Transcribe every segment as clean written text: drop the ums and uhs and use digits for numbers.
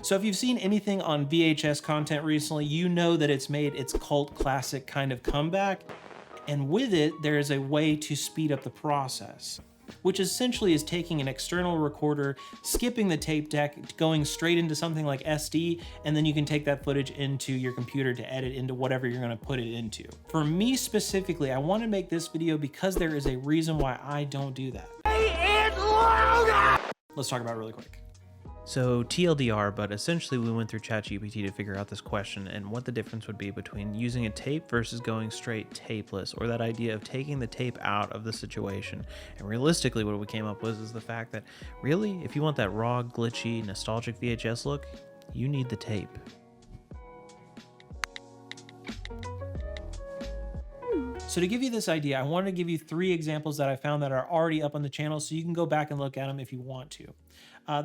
So if you've seen anything on VHS content recently, you know that it's made its cult classic kind of comeback. And with it, there is a way to speed up the process, which essentially is taking an external recorder, skipping the tape deck, going straight into something like SD, and then you can take that footage into your computer to edit into whatever you're gonna put it into. For me specifically, I wanna make this video because there is a reason why I don't do that. Let's talk about it really quick. So TLDR, but essentially we went through ChatGPT to figure out this question and what the difference would be between using a tape versus going straight tapeless, or that idea of taking the tape out of the situation. And realistically what we came up with is the fact that really, if you want that raw, glitchy, nostalgic VHS look, you need the tape. So to give you this idea, I wanted to give you 3 examples that I found that are already up on the channel so you can go back and look at them if you want to.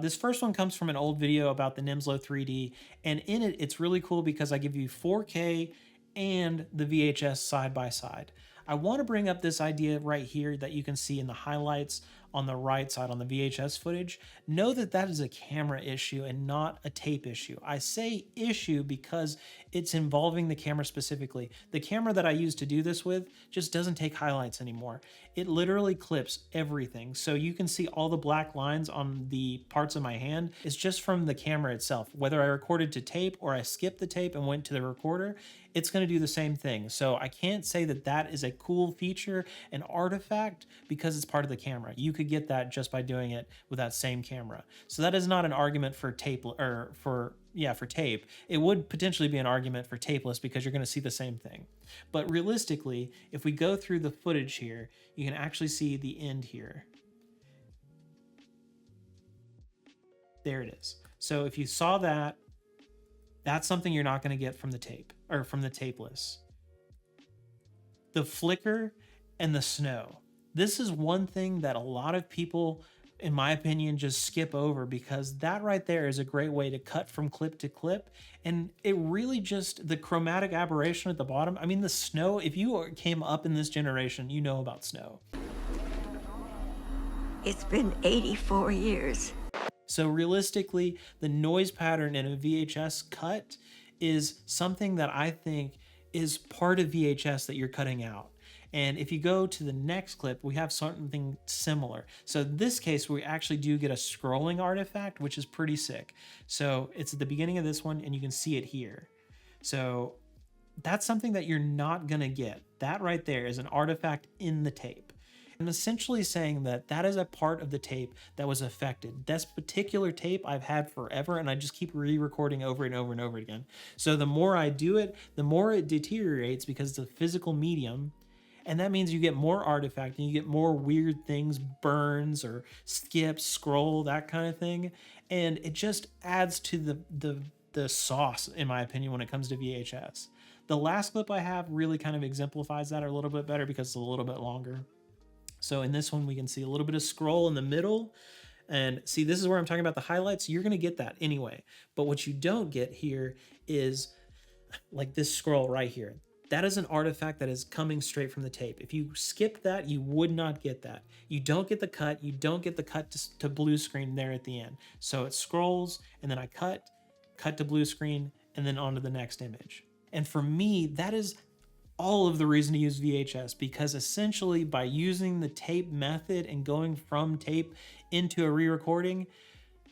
This first one comes from an old video about the Nimslo 3D, and in it, it's really cool because I give you 4K and the VHS side by side. I want to bring up this idea right here that you can see in the highlights on the right side on the VHS footage. Know that that is a camera issue and not a tape issue. I say issue because it's involving the camera specifically. The camera that I used to do this with just doesn't take highlights anymore. It literally clips everything. So you can see all the black lines on the parts of my hand. It's just from the camera itself. Whether I recorded to tape or I skipped the tape and went to the recorder, it's going to do the same thing. So I can't say that that is a cool feature, an artifact, because it's part of the camera. You could get that just by doing it with that same camera. So that is not an argument for tape, or for tape. It would potentially be an argument for tapeless because you're going to see the same thing. But realistically, if we go through the footage here, you can actually see the end here. There it is. So if you saw that, that's something you're not going to get from the tape, or from the tapeless. The flicker and the snow. This is one thing that a lot of people, in my opinion, just skip over, because that right there is a great way to cut from clip to clip. And it really just, the chromatic aberration at the bottom, I mean, the snow, if you came up in this generation, you know about snow. It's been 84 years. So realistically, the noise pattern in a VHS cut is something that I think is part of VHS that you're cutting out. And if you go to the next clip, we have something similar. So in this case, we actually do get a scrolling artifact, which is pretty sick. So it's at the beginning of this one, and you can see it here. So that's something that you're not gonna get. That right there is an artifact in the tape. I'm essentially saying that that is a part of the tape that was affected. This particular tape I've had forever, and I just keep re-recording over and over and over again. So the more I do it, the more it deteriorates because it's a physical medium. And that means you get more artifact and you get more weird things, burns or skips, scroll, that kind of thing. And it just adds to the sauce, in my opinion, when it comes to VHS. The last clip I have really kind of exemplifies that a little bit better because it's a little bit longer. So in this one, we can see a little bit of scroll in the middle. And see, this is where I'm talking about the highlights. You're gonna get that anyway. But what you don't get here is like this scroll right here. That is an artifact that is coming straight from the tape. If you skip that, you would not get that. You don't get the cut. You don't get the cut to blue screen there at the end. So it scrolls, and then I cut to blue screen, and then on to the next image. And for me, that is all of the reason to use VHS, because essentially by using the tape method and going from tape into a re-recording,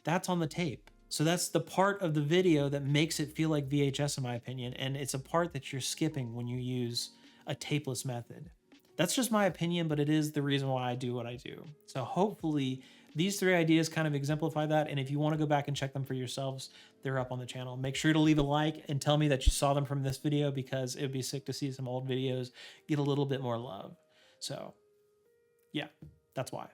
that's on the tape. So that's the part of the video that makes it feel like VHS, in my opinion, and it's a part that you're skipping when you use a tapeless method. That's just my opinion, but it is the reason why I do what I do. So hopefully these 3 ideas kind of exemplify that, and if you want to go back and check them for yourselves, they're up on the channel. Make sure to leave a like and tell me that you saw them from this video, because it would be sick to see some old videos get a little bit more love. So yeah, that's why.